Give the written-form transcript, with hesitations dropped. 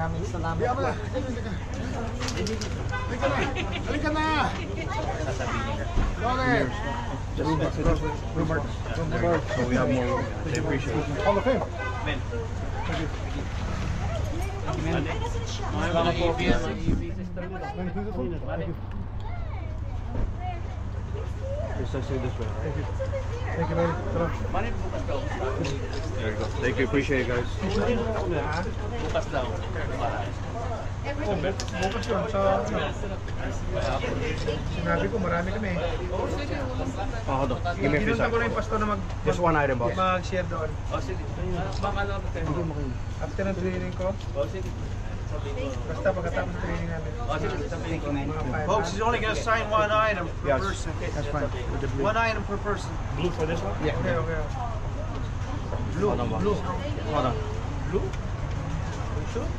maraming salamat Biya mo po. na. Halika na. Halika na. Lore. So we have more. They appreciate it. Hall of Fame. Salamat po. Just say this way, right? Thank you, man. Sarap. There you go. Thank you. Appreciate it, guys. Bukas daw. Oh, bukas yun. Sa, sinabi ko, marami kami. Oh, hold on. Give me a few Pinunta ko na seconds. yung pastor na Just one item, boss. mag-share doon. O sige. Baka lang tayo. After ng training ko, O sige. basta pagkatapos ng training namin. O sige. Sabihin ko. Mga Folks, he's only going to sign one item per Yes. person. That's fine. With the blue. One item per person. Blue for this one? Yeah. Okay, okay. Hold on, boss. Hold on.